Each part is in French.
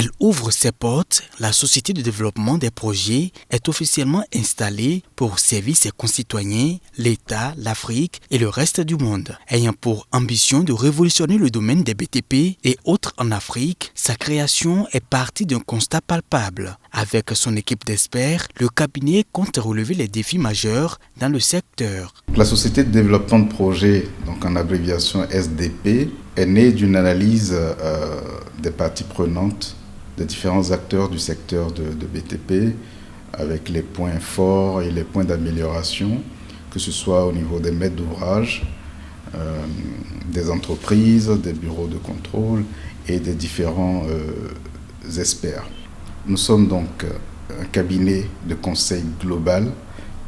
Elle ouvre ses portes, la Société de développement des projets est officiellement installée pour servir ses concitoyens, l'État, l'Afrique et le reste du monde. Ayant pour ambition de révolutionner le domaine des BTP et autres en Afrique, sa création est partie d'un constat palpable. Avec son équipe d'experts, le cabinet compte relever les défis majeurs dans le secteur. La Société de développement de projets, donc en abréviation SDP, est née d'une analyse des parties prenantes, des différents acteurs du secteur de BTP, avec les points forts et les points d'amélioration, que ce soit au niveau des maîtres d'ouvrage, des entreprises, des bureaux de contrôle et des différents experts. Nous sommes donc un cabinet de conseil global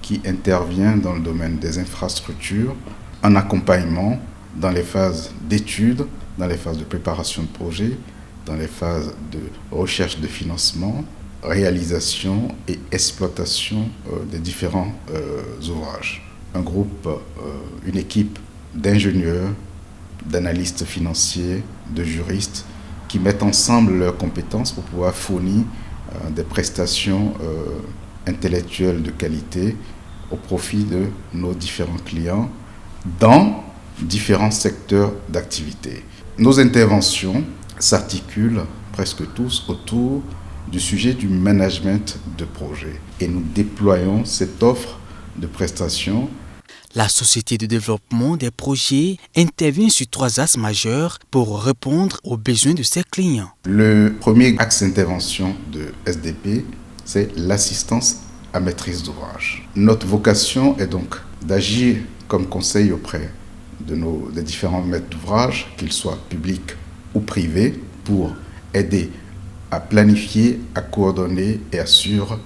qui intervient dans le domaine des infrastructures, en accompagnement dans les phases d'études, dans les phases de préparation de projet, dans les phases de recherche de financement, réalisation et exploitation des différents ouvrages. Un groupe, une équipe d'ingénieurs, d'analystes financiers, de juristes qui mettent ensemble leurs compétences pour pouvoir fournir des prestations intellectuelles de qualité au profit de nos différents clients dans différents secteurs d'activité. Nos interventions s'articulent presque tous autour du sujet du management de projet et nous déployons cette offre de prestations. La Société de développement des projets intervient sur 3 axes majeurs pour répondre aux besoins de ses clients. Le premier axe d'intervention de SDP, c'est l'assistance à maîtrise d'ouvrage. Notre vocation est donc d'agir comme conseil auprès des différents maîtres d'ouvrage, qu'ils soient publics ou privés, pour aider à planifier, à coordonner et assurer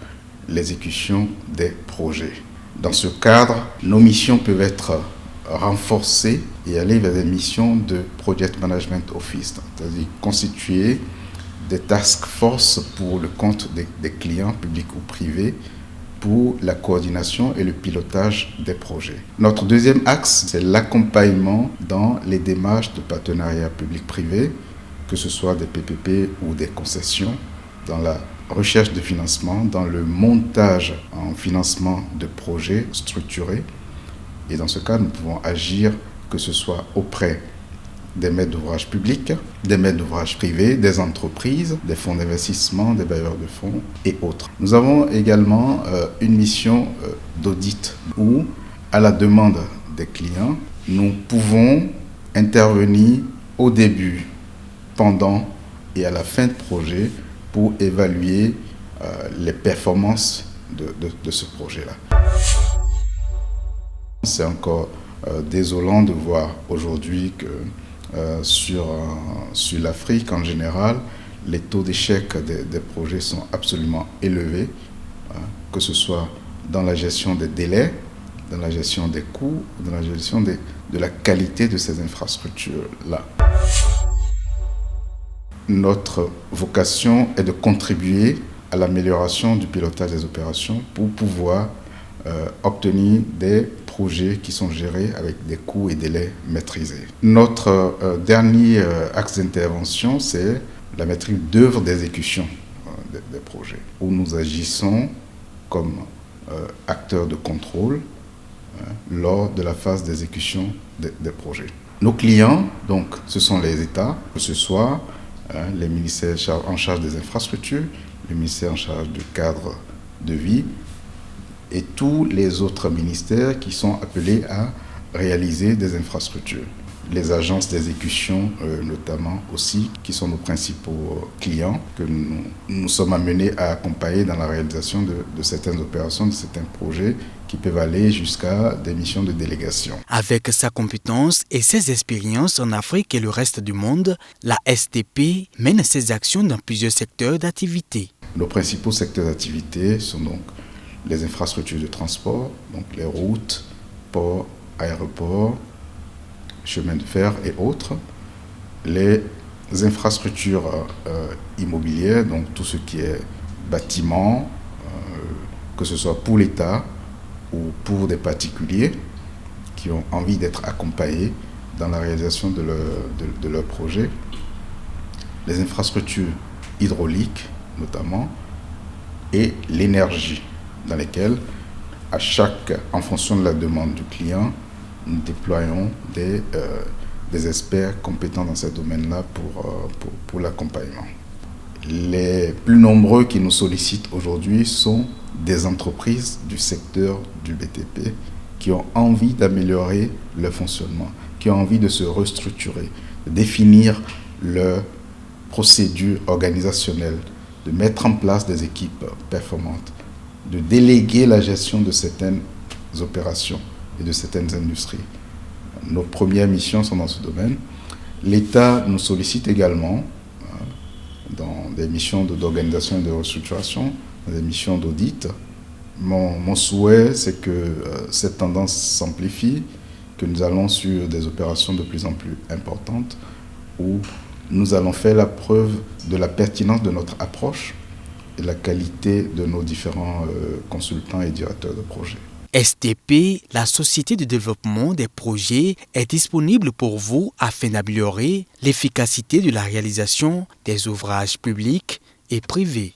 l'exécution des projets. Dans ce cadre, nos missions peuvent être renforcées et aller vers des missions de Project Management Office, c'est-à-dire constituer des task force pour le compte des clients publics ou privés pour la coordination et le pilotage des projets. Notre deuxième axe, c'est l'accompagnement dans les démarches de partenariat public-privé, que ce soit des PPP ou des concessions, dans la recherche de financement, dans le montage en financement de projets structurés. Et dans ce cas, nous pouvons agir que ce soit auprès des maîtres d'ouvrage publics, des maîtres d'ouvrage privés, des entreprises, des fonds d'investissement, des bailleurs de fonds et autres. Nous avons également une mission d'audit où, à la demande des clients, nous pouvons intervenir au début, pendant et à la fin de projet pour évaluer les performances de ce projet-là. C'est encore désolant de voir aujourd'hui que sur l'Afrique en général, les taux d'échec des projets sont absolument élevés, que ce soit dans la gestion des délais, dans la gestion des coûts, dans la gestion de la qualité de ces infrastructures-là. Notre vocation est de contribuer à l'amélioration du pilotage des opérations pour pouvoir obtenir des projets qui sont gérés avec des coûts et délais maîtrisés. Notre dernier axe d'intervention, c'est la maîtrise d'œuvre d'exécution des projets, où nous agissons comme acteurs de contrôle lors de la phase d'exécution des projets. Nos clients, donc, ce sont les États, que ce soit les ministères en charge des infrastructures, le ministère en charge du cadre de vie, et tous les autres ministères qui sont appelés à réaliser des infrastructures. Les agences d'exécution notamment aussi, qui sont nos principaux clients, que nous sommes amenés à accompagner dans la réalisation de certaines opérations, de certains projets qui peuvent aller jusqu'à des missions de délégation. Avec sa compétence et ses expériences en Afrique et le reste du monde, la SDP mène ses actions dans plusieurs secteurs d'activité. Nos principaux secteurs d'activité sont donc les infrastructures de transport, donc les routes, ports, aéroports, chemins de fer et autres, les infrastructures immobilières, donc tout ce qui est bâtiment, que ce soit pour l'État ou pour des particuliers qui ont envie d'être accompagnés dans la réalisation de leur projet, les infrastructures hydraulique notamment, et l'énergie, dans lesquelles, en fonction de la demande du client, nous déployons des experts compétents dans ces domaines-là pour l'accompagnement. Les plus nombreux qui nous sollicitent aujourd'hui sont des entreprises du secteur du BTP qui ont envie d'améliorer leur fonctionnement, qui ont envie de se restructurer, de définir leurs procédures organisationnelles, de mettre en place des équipes performantes, de déléguer la gestion de certaines opérations et de certaines industries. Nos premières missions sont dans ce domaine. L'État nous sollicite également dans des missions d'organisation et de restructuration, dans des missions d'audit. Mon souhait, c'est que cette tendance s'amplifie, que nous allons sur des opérations de plus en plus importantes où nous allons faire la preuve de la pertinence de notre approche et de la qualité de nos différents consultants et directeurs de projet. STP, la société de développement des projets, est disponible pour vous afin d'améliorer l'efficacité de la réalisation des ouvrages publics et privés.